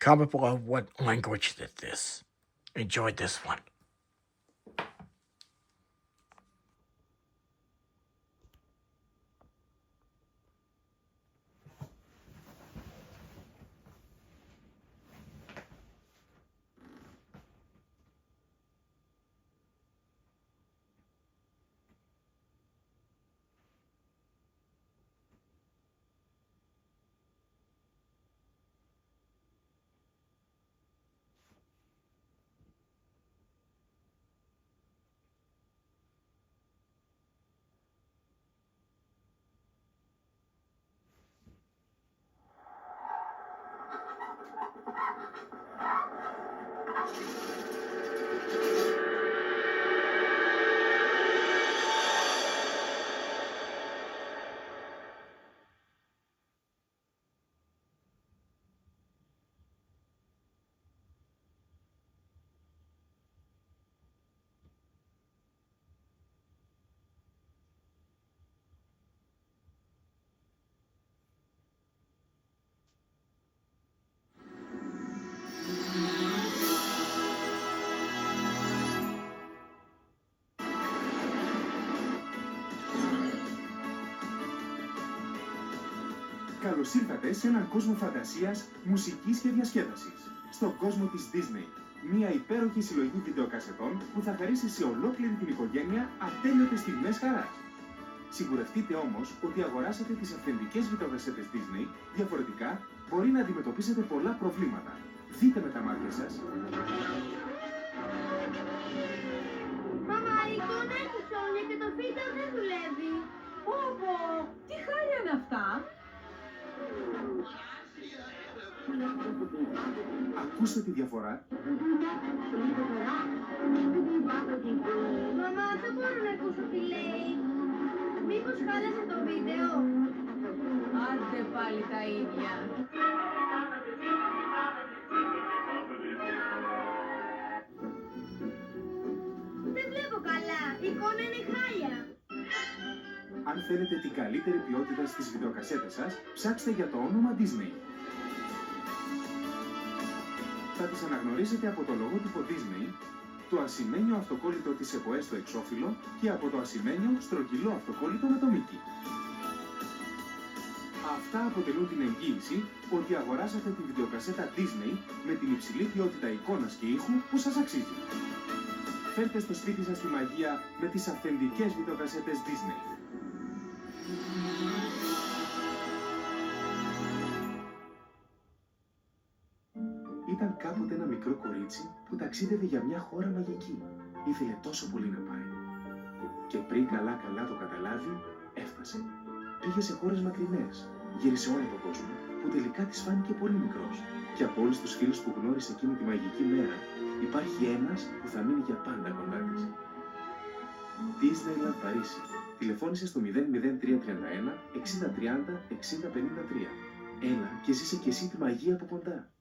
Comment below what language is this. Enjoy this one. Καλώς ήρθατε σε έναν κόσμο φαντασίας, μουσικής και διασκέδασης. Στον κόσμο της Disney. Μια υπέροχη συλλογή βιντεοκασετών που θα χαρίσει σε ολόκληρη την οικογένεια ατέλειωτες στιγμές χαράς. Σιγουρευτείτε όμως ότι αγοράσατε τις αυθεντικές βιντεοκασέτες Disney, διαφορετικά μπορεί να αντιμετωπίσετε πολλά προβλήματα. Δείτε με τα μάτια σας. Μαμά, η εικόνα έχει σόνια και το βίντεο δεν δουλεύει. Όπο, τι χάλια είναι αυτά. Ακούστε τη διαφορά. Μαμά, δεν μπορώ να ακούσω τι λέει. Μήπως χάλασε το βίντεο? Άντε πάλι τα ίδια. Δεν βλέπω καλά. Η εικόνα είναι χάλια. Αν θέλετε την καλύτερη ποιότητα στις βιντεοκασέτες σας, ψάξτε για το όνομα Disney. Θα τις αναγνωρίσετε από το λογότυπο Disney, το ασημένιο αυτοκόλλητο της ΕΠΟΕ στο εξώφυλλο και από το ασημένιο στρογγυλό αυτοκόλλητο με το Mickey. Αυτά αποτελούν την εγγύηση ότι αγοράσατε τη βιντεοκασέτα Disney με την υψηλή ποιότητα εικόνας και ήχου που σας αξίζει. Φέρτε στο σπίτι σας τη μαγεία με τις αυθεντικές βιντεοκασέτες Disney. Ήταν κάποτε ένα μικρό κορίτσι που ταξίδευε για μια χώρα μαγική. Ήθελε τόσο πολύ να πάει. Και πριν καλά το καταλάβει, έφτασε. Πήγε σε χώρες μακρινές, γύρισε όλο τον κόσμο, που τελικά της φάνηκε πολύ μικρός. Και από όλους τους φίλους που γνώρισε εκείνη τη μαγική μέρα, υπάρχει ένας που θα μείνει για πάντα κοντά της. Disneyland Παρίσι. Τηλεφώνησε στο 00331 6030 6053. Έλα και ζήσε κι εσύ τη μαγεία από κοντά.